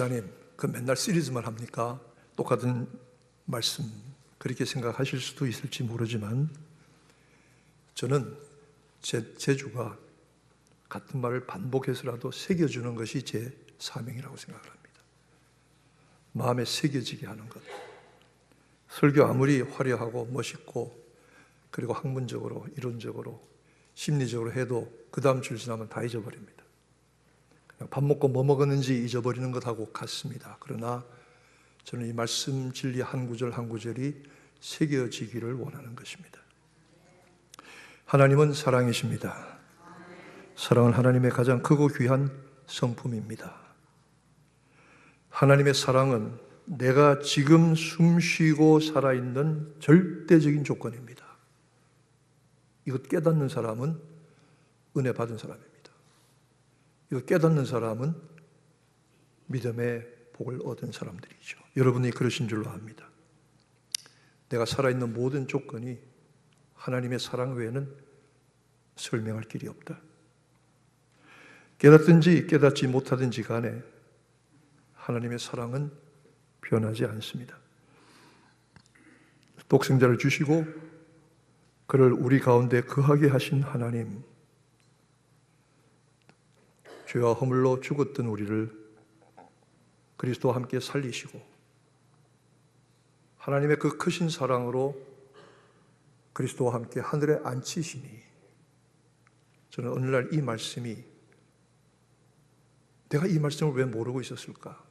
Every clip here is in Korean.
목사님, 그 맨날 시리즈만 합니까? 똑같은 말씀, 그렇게 생각하실 수도 있을지 모르지만 저는 제 주가 같은 말을 반복해서라도 새겨주는 것이 제 사명이라고 생각을 합니다. 마음에 새겨지게 하는 것. 설교 아무리 화려하고 멋있고 그리고 학문적으로, 이론적으로, 심리적으로 해도 그 다음 줄 지나면 다 잊어버립니다. 그냥 밥 먹고 뭐 먹었는지 잊어버리는 것하고 같습니다. 그러나 저는 이 말씀 진리 한 구절 한 구절이 새겨지기를 원하는 것입니다. 하나님은 사랑이십니다. 사랑은 하나님의 가장 크고 귀한 성품입니다. 하나님의 사랑은 내가 지금 숨쉬고 살아있는 절대적인 조건입니다. 이것 깨닫는 사람은 은혜 받은 사람입니다. 이것 깨닫는 사람은 믿음의 복을 얻은 사람들이죠. 여러분이 그러신 줄로 압니다. 내가 살아있는 모든 조건이 하나님의 사랑 외에는 설명할 길이 없다. 깨닫든지 깨닫지 못하든지 간에 하나님의 사랑은 변하지 않습니다. 독생자를 주시고 그를 우리 가운데 거하게 하신 하나님, 죄와 허물로 죽었던 우리를 그리스도와 함께 살리시고 하나님의 그 크신 사랑으로 그리스도와 함께 하늘에 앉히시니 저는 어느 날 이 말씀이 내가 이 말씀을 왜 모르고 있었을까?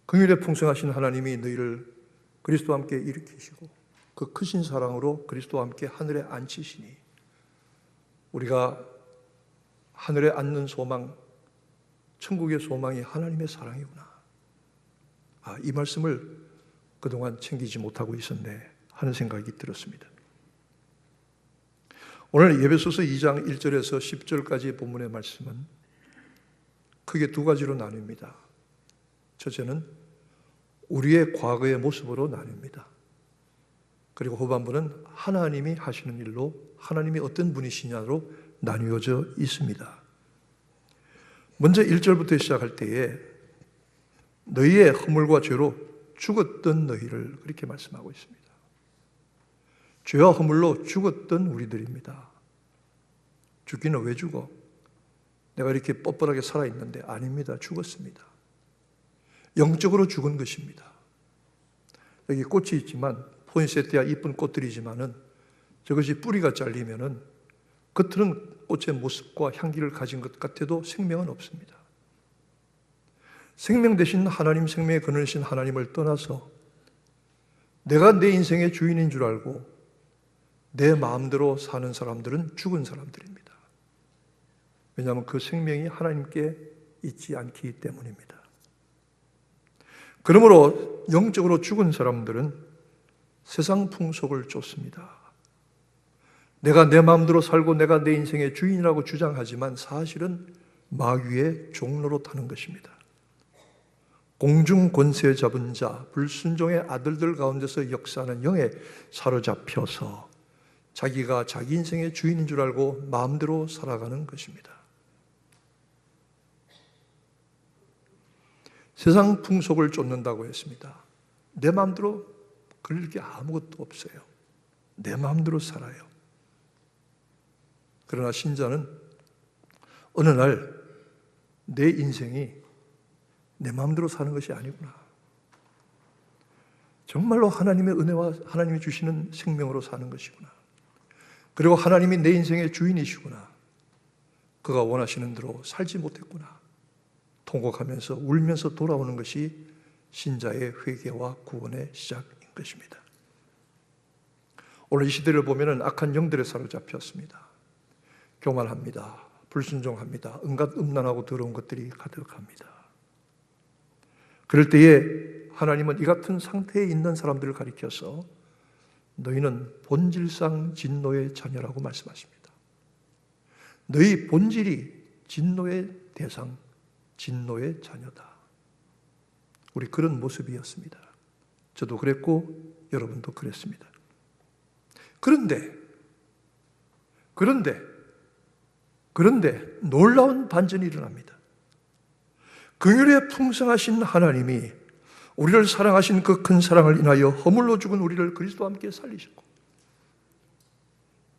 긍휼에 풍성하신 하나님이 너희를 그리스도와 함께 일으키시고 그 크신 사랑으로 그리스도와 함께 하늘에 앉히시니 우리가 하늘에 앉는 소망, 천국의 소망이 하나님의 사랑이구나. 이 말씀을 그동안 챙기지 못하고 있었네 하는 생각이 들었습니다. 오늘 에베소서 2장 1절에서 10절까지의 본문의 말씀은 크게 두 가지로 나뉩니다. 첫째는 우리의 과거의 모습으로 나뉩니다. 그리고 후반부는 하나님이 하시는 일로 하나님이 어떤 분이시냐로 나뉘어져 있습니다. 먼저 1절부터 시작할 때에 너희의 허물과 죄로 죽었던 너희를 그렇게 말씀하고 있습니다. 죄와 허물로 죽었던 우리들입니다. 죽기는 왜 죽어? 내가 이렇게 뻣뻣하게 살아있는데 아닙니다. 죽었습니다. 영적으로 죽은 것입니다. 여기 꽃이 있지만 포인세티아 이쁜 꽃들이지만은 저것이 뿌리가 잘리면은 겉은 꽃의 모습과 향기를 가진 것 같아도 생명은 없습니다. 생명 되신 하나님, 생명의 근원이신 하나님을 떠나서 내가 내 인생의 주인인 줄 알고 내 마음대로 사는 사람들은 죽은 사람들입니다. 왜냐하면 그 생명이 하나님께 있지 않기 때문입니다. 그러므로 영적으로 죽은 사람들은 세상 풍속을 쫓습니다. 내가 내 마음대로 살고 내가 내 인생의 주인이라고 주장하지만 사실은 마귀의 종로로 타는 것입니다. 공중 권세 잡은 자, 불순종의 아들들 가운데서 역사하는 영에 사로잡혀서 자기가 자기 인생의 주인인 줄 알고 마음대로 살아가는 것입니다. 세상 풍속을 쫓는다고 했습니다. 내 마음대로 그럴 게 아무것도 없어요. 내 마음대로 살아요. 그러나 신자는 어느 날 내 인생이 내 마음대로 사는 것이 아니구나. 정말로 하나님의 은혜와 하나님이 주시는 생명으로 사는 것이구나. 그리고 하나님이 내 인생의 주인이시구나. 그가 원하시는 대로 살지 못했구나. 통곡하면서 울면서 돌아오는 것이 신자의 회개와 구원의 시작인 것입니다. 오늘 이 시대를 보면 악한 영들에 사로잡혔습니다. 교만합니다. 불순종합니다. 온갖 음란하고 더러운 것들이 가득합니다. 그럴 때에 하나님은 이 같은 상태에 있는 사람들을 가리켜서 너희는 본질상 진노의 자녀라고 말씀하십니다. 너희 본질이 진노의 대상, 진노의 자녀다. 우리 그런 모습이었습니다. 저도 그랬고 여러분도 그랬습니다. 그런데 놀라운 반전이 일어납니다. 긍휼에 풍성하신 하나님이 우리를 사랑하신 그 큰 사랑을 인하여 허물로 죽은 우리를 그리스도와 함께 살리셨고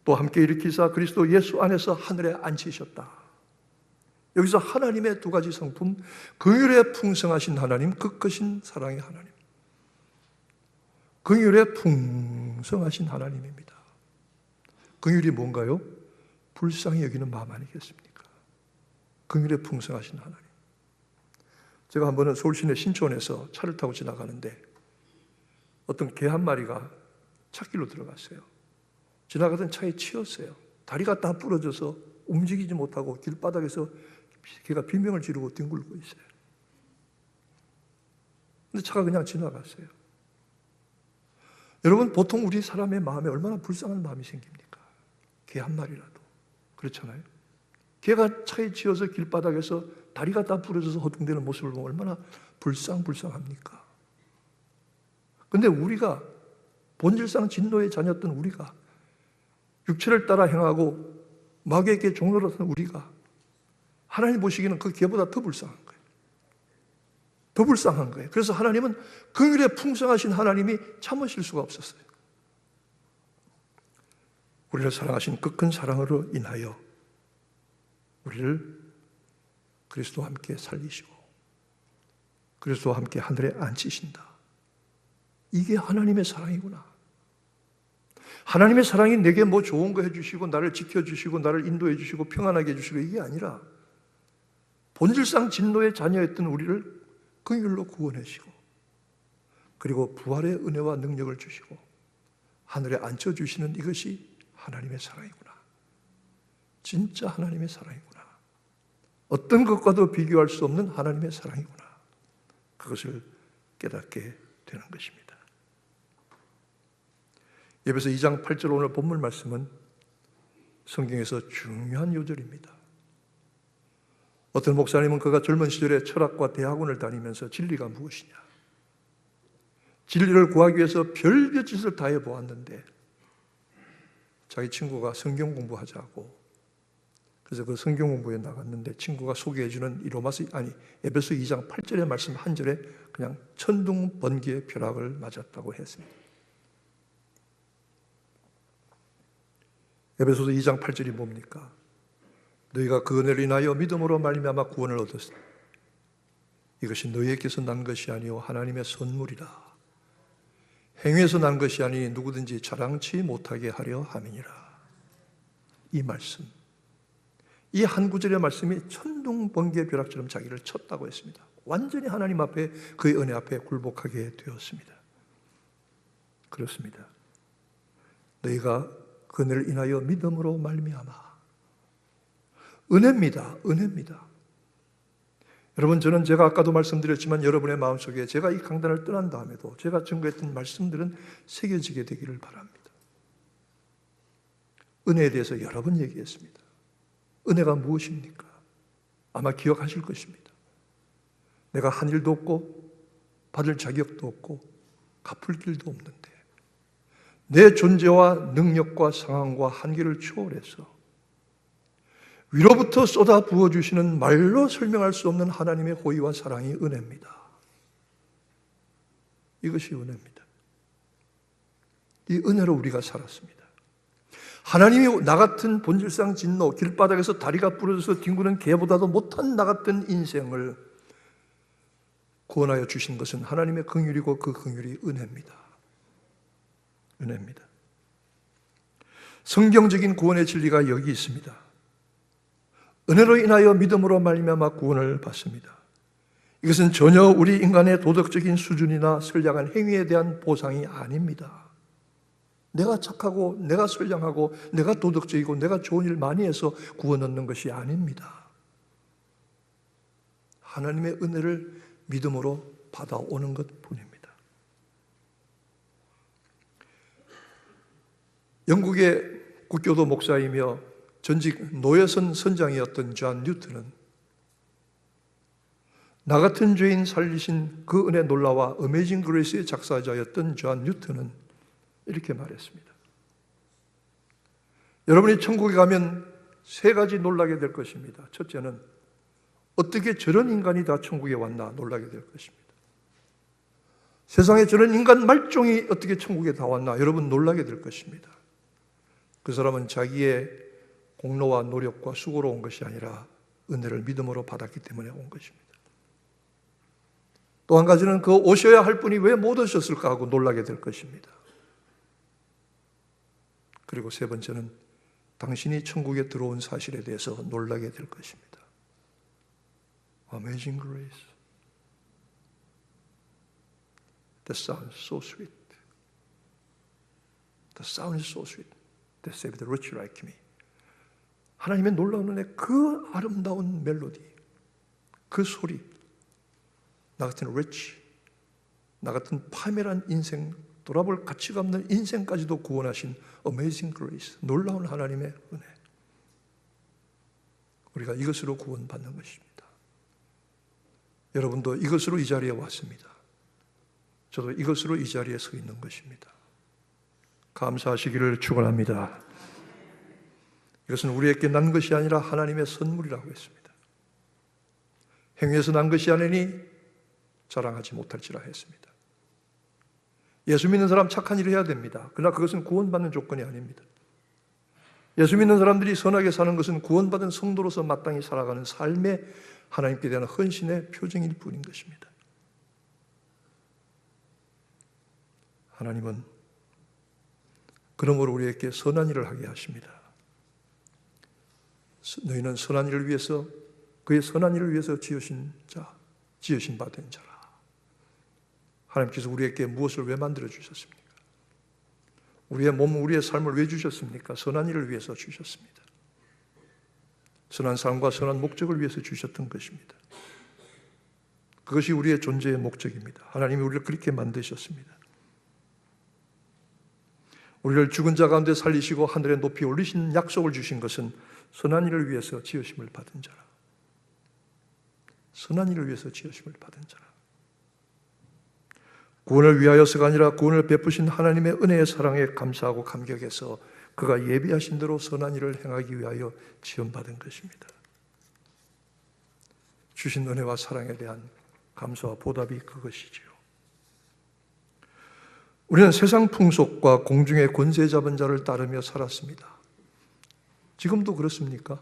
또 함께 일으키사 그리스도 예수 안에서 하늘에 앉히셨다. 여기서 하나님의 두 가지 성품, 긍휼에 풍성하신 하나님, 크신 사랑의 하나님. 긍휼에 풍성하신 하나님입니다. 긍휼이 뭔가요? 불쌍히 여기는 마음 아니겠습니까? 긍휼에 풍성하신 하나님. 제가 한 번은 서울 시내 신촌에서 차를 타고 지나가는데 어떤 개 한 마리가 찻길로 들어갔어요. 지나가던 차에 치였어요. 다리가 다 부러져서 움직이지 못하고 길바닥에서 개가 비명을 지르고 뒹굴고 있어요. 근데 차가 그냥 지나갔어요. 여러분, 보통 우리 사람의 마음에 얼마나 불쌍한 마음이 생깁니까? 개 한 마리라도. 그렇잖아요. 개가 차에 치여서 길바닥에서 다리가 다 부러져서 허둥대는 모습을 보면 얼마나 불쌍합니까? 근데 우리가 본질상 진노의 자녀였던 우리가 육체를 따라 행하고 마귀에게 종노릇한 우리가 하나님 보시기에는 그 개보다 더 불쌍한 거예요. 더 불쌍한 거예요. 그래서 하나님은 긍휼에 풍성하신 하나님이 참으실 수가 없었어요. 우리를 사랑하신 그 큰 사랑으로 인하여 우리를 그리스도와 함께 살리시고 그리스도와 함께 하늘에 앉히신다. 이게 하나님의 사랑이구나. 하나님의 사랑이 내게 뭐 좋은 거 해주시고 나를 지켜주시고 나를 인도해 주시고 평안하게 해주시고 이게 아니라 본질상 진노의 자녀였던 우리를 긍휼로 구원하시고 그리고 부활의 은혜와 능력을 주시고 하늘에 앉혀주시는 이것이 하나님의 사랑이구나. 진짜 하나님의 사랑이구나. 어떤 것과도 비교할 수 없는 하나님의 사랑이구나. 그것을 깨닫게 되는 것입니다. 에베소 2장 8절 오늘 본문 말씀은 성경에서 중요한 요절입니다. 어떤 목사님은 그가 젊은 시절에 철학과 대학원을 다니면서 진리가 무엇이냐, 진리를 구하기 위해서 별별 짓을 다 해보았는데 자기 친구가 성경 공부하자고 그래서 그 성경 공부에 나갔는데 친구가 소개해주는 이 에베소 2장 8절의 말씀 한 절에 그냥 천둥번개의 벼락을 맞았다고 했습니다. 에베소서 2장 8절이 뭡니까? 너희가 그 은혜를 인하여 믿음으로 말미암아 구원을 얻었으니 이것이 너희에게서 난 것이 아니요 하나님의 선물이라. 행위에서 난 것이 아니니 누구든지 자랑치 못하게 하려 함이니라. 이 말씀, 이 한 구절의 말씀이 천둥번개 벼락처럼 자기를 쳤다고 했습니다. 완전히 하나님 앞에 그의 은혜 앞에 굴복하게 되었습니다. 그렇습니다. 너희가 그 은혜를 인하여 믿음으로 말미암아. 은혜입니다. 여러분, 저는 제가 아까도 말씀드렸지만 여러분의 마음속에 제가 이 강단을 떠난 다음에도 제가 증거했던 말씀들은 새겨지게 되기를 바랍니다. 은혜에 대해서 여러 번 얘기했습니다. 은혜가 무엇입니까? 아마 기억하실 것입니다. 내가 한 일도 없고 받을 자격도 없고 갚을 길도 없는데 내 존재와 능력과 상황과 한계를 초월해서 위로부터 쏟아 부어주시는 말로 설명할 수 없는 하나님의 호의와 사랑이 은혜입니다. 이것이 은혜입니다. 이 은혜로 우리가 살았습니다. 하나님이 나 같은 본질상 진노, 길바닥에서 다리가 부러져서 뒹구는 개보다도 못한 나 같은 인생을 구원하여 주신 것은 하나님의 긍휼이고 그 긍휼이 은혜입니다. 은혜입니다. 성경적인 구원의 진리가 여기 있습니다. 은혜로 인하여 믿음으로 말미암아 구원을 받습니다. 이것은 전혀 우리 인간의 도덕적인 수준이나 선량한 행위에 대한 보상이 아닙니다. 내가 착하고 내가 선량하고 내가 도덕적이고 내가 좋은 일 많이 해서 구원 얻는 것이 아닙니다. 하나님의 은혜를 믿음으로 받아오는 것뿐입니다. 영국의 국교도 목사이며 전직 노예선 선장이었던 존 뉴턴은 나 같은 죄인 살리신 그 은혜 놀라와 어메이징 그레이스의 작사자였던 존 뉴턴은 이렇게 말했습니다. 여러분이 천국에 가면 세 가지 놀라게 될 것입니다. 첫째는 어떻게 저런 인간이 다 천국에 왔나 놀라게 될 것입니다. 세상에 저런 인간 말종이 어떻게 천국에 다 왔나 여러분 놀라게 될 것입니다. 그 사람은 자기의 공로와 노력과 수고로 온 것이 아니라 은혜를 믿음으로 받았기 때문에 온 것입니다. 또 한 가지는 그 오셔야 할 분이 왜 못 오셨을까 하고 놀라게 될 것입니다. 그리고 세 번째는 당신이 천국에 들어온 사실에 대해서 놀라게 될 것입니다. Amazing grace. The sound is so sweet. The sound is so sweet. That saved the rich like me. 하나님의 놀라운 은혜, 그 아름다운 멜로디, 그 소리, 나 같은 rich, 나 같은 파멸한 인생, 돌아볼 가치가 없는 인생까지도 구원하신 Amazing grace, 놀라운 하나님의 은혜. 우리가 이것으로 구원받는 것입니다. 여러분도 이것으로 이 자리에 왔습니다. 저도 이것으로 이 자리에 서 있는 것입니다. 감사하시기를 축원합니다. 이것은 우리에게 난 것이 아니라 하나님의 선물이라고 했습니다. 행위에서 난 것이 아니니 자랑하지 못할지라 했습니다. 예수 믿는 사람 착한 일을 해야 됩니다. 그러나 그것은 구원받는 조건이 아닙니다. 예수 믿는 사람들이 선하게 사는 것은 구원받은 성도로서 마땅히 살아가는 삶의 하나님께 대한 헌신의 표정일 뿐인 것입니다. 하나님은 그러므로 우리에게 선한 일을 하게 하십니다. 너희는 선한 일을 위해서, 그의 선한 일을 위해서 지으신 자, 지으신 바 된 자라. 하나님께서 우리에게 무엇을 왜 만들어 주셨습니까? 우리의 몸, 우리의 삶을 왜 주셨습니까? 선한 일을 위해서 주셨습니다. 선한 삶과 선한 목적을 위해서 주셨던 것입니다. 그것이 우리의 존재의 목적입니다. 하나님이 우리를 그렇게 만드셨습니다. 우리를 죽은 자 가운데 살리시고 하늘에 높이 올리신 약속을 주신 것은 선한 일을 위해서 지으심을 받은 자라. 선한 일을 위해서 지으심을 받은 자라. 구원을 위하여서가 아니라 구원을 베푸신 하나님의 은혜의 사랑에 감사하고 감격해서 그가 예비하신 대로 선한 일을 행하기 위하여 지원받은 것입니다. 주신 은혜와 사랑에 대한 감사와 보답이 그것이지요. 우리는 세상 풍속과 공중의 권세 잡은 자를 따르며 살았습니다. 지금도 그렇습니까?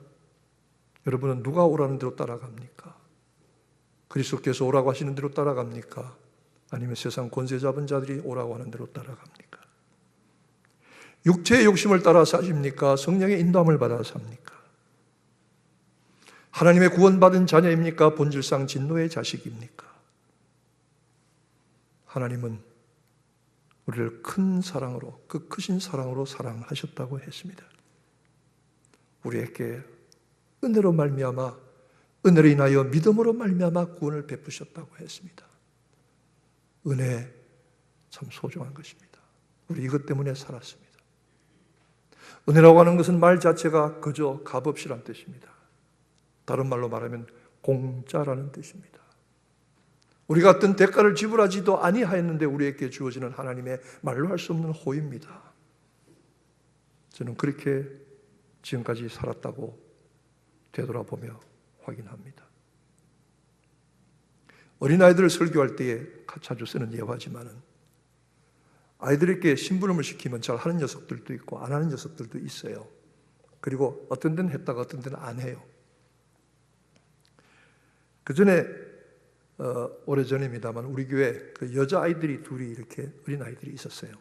여러분은 누가 오라는 대로 따라갑니까? 그리스도께서 오라고 하시는 대로 따라갑니까? 아니면 세상 권세 잡은 자들이 오라고 하는 대로 따라갑니까? 육체의 욕심을 따라 사십니까? 성령의 인도함을 받아 삽니까? 하나님의 구원받은 자녀입니까? 본질상 진노의 자식입니까? 하나님은 우리를 큰 사랑으로, 그 크신 사랑으로 사랑하셨다고 했습니다. 우리에게 은혜로 말미암아, 은혜로 인하여 믿음으로 말미암아 구원을 베푸셨다고 했습니다. 은혜 참 소중한 것입니다. 우리 이것 때문에 살았습니다. 은혜라고 하는 것은 말 자체가 그저 값없이란 뜻입니다. 다른 말로 말하면 공짜라는 뜻입니다. 우리가 어떤 대가를 지불하지도 아니하였는데 우리에게 주어지는 하나님의 말로 할 수 없는 호의입니다. 저는 그렇게 지금까지 살았다고 되돌아보며 확인합니다. 어린아이들을 설교할 때에 자주 쓰는 예화지만은 아이들에게 심부름을 시키면 잘 하는 녀석들도 있고 안 하는 녀석들도 있어요. 그리고 어떤 데는 했다가 어떤 데는 안 해요. 그 전에 오래전입니다만 우리 교회 그 여자아이들이 둘이 이렇게 어린아이들이 있었어요.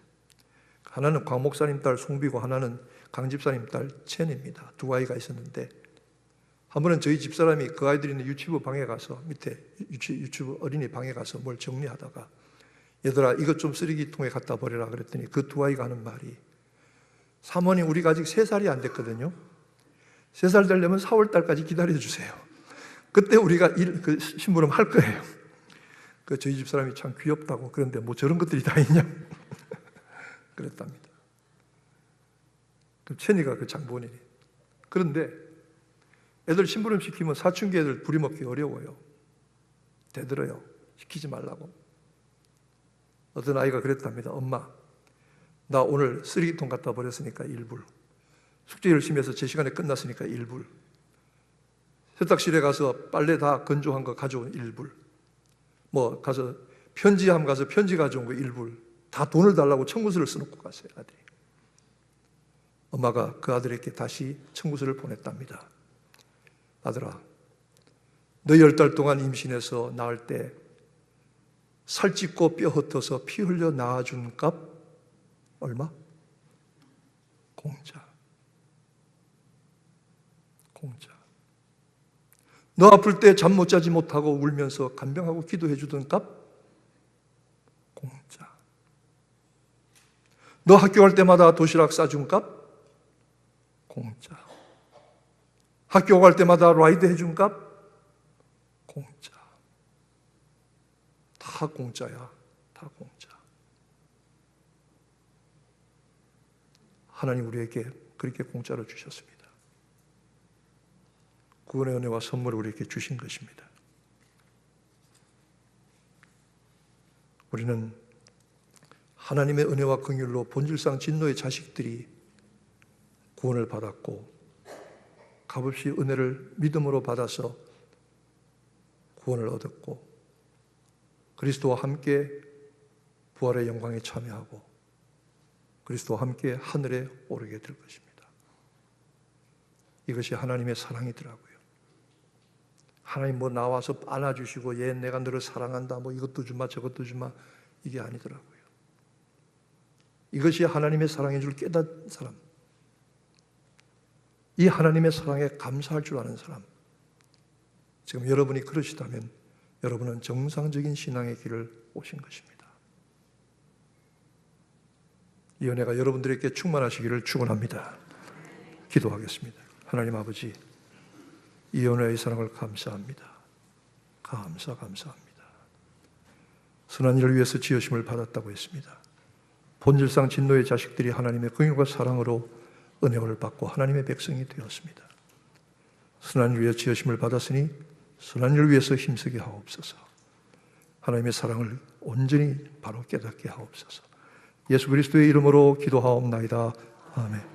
하나는 광 목사님 딸 송비고 하나는 강 집사님 딸 첸입니다. 두 아이가 있었는데 한 번은 저희 집사람이 그 아이들이 있는 유치부 방에 가서 밑에 유치부 어린이 방에 가서 뭘 정리하다가 얘들아 이것 좀 쓰레기통에 갖다 버려라 그랬더니 그 두 아이가 하는 말이 사모님 우리가 아직 3살이 안 됐거든요. 3살 되려면 4월 달까지 기다려주세요. 그때 우리가 그 심부름 할 거예요. 그 저희 집사람이 참 귀엽다고 그런데 뭐 저런 것들이 다 있냐 그랬답니다. 그 채니가 그 장본인이. 그런데 애들 심부름 시키면 사춘기 애들 부리먹기 어려워요. 대들어요. 시키지 말라고. 어떤 아이가 그랬답니다. 엄마, 나 오늘 쓰레기통 갖다 버렸으니까 1불. 숙제 열심히 해서 제 시간에 끝났으니까 1불. 세탁실에 가서 빨래 다 건조한 거 가져온 1불, 뭐 가서 편지함 가서 편지 가져온 거 1불, 다 돈을 달라고 청구서를 써놓고 갔어요, 아들이. 엄마가 그 아들에게 다시 청구서를 보냈답니다. 아들아, 너 10달 동안 임신해서 낳을 때 살찌고 뼈 흩어서 피 흘려 낳아준 값 얼마? 공짜. 공짜. 너 아플 때 잠 못 자지 못하고 울면서 간병하고 기도해 주던 값? 공짜. 너 학교 갈 때마다 도시락 싸준 값? 공짜. 학교 갈 때마다 라이드 해준 값? 공짜. 다 공짜야. 다 공짜. 하나님 우리에게 그렇게 공짜로 주셨습니다. 구원의 은혜와 선물을 우리에게 주신 것입니다. 우리는 하나님의 은혜와 긍휼로 본질상 진노의 자식들이 구원을 받았고 값없이 은혜를 믿음으로 받아서 구원을 얻었고 그리스도와 함께 부활의 영광에 참여하고 그리스도와 함께 하늘에 오르게 될 것입니다. 이것이 하나님의 사랑이더라고요. 하나님 뭐 나와서 안아주시고 얘 내가 너를 사랑한다 뭐 이것도 주마 저것도 주마 이게 아니더라고요. 이것이 하나님의 사랑인 줄 깨닫는 사람, 이 하나님의 사랑에 감사할 줄 아는 사람, 지금 여러분이 그러시다면 여러분은 정상적인 신앙의 길을 오신 것입니다. 이 은혜가 여러분들에게 충만하시기를 축원합니다. 기도하겠습니다. 하나님 아버지, 이 은혜의 사랑을 감사합니다. 감사합니다. 선한 일을 위해서 지으심을 받았다고 했습니다. 본질상 진노의 자식들이 하나님의 긍휼과 사랑으로 은혜를 받고 하나님의 백성이 되었습니다. 선한 일을 위해 지으심을 받았으니 선한 일을 위해서 힘쓰게 하옵소서. 하나님의 사랑을 온전히 바로 깨닫게 하옵소서. 예수 그리스도의 이름으로 기도하옵나이다. 아멘.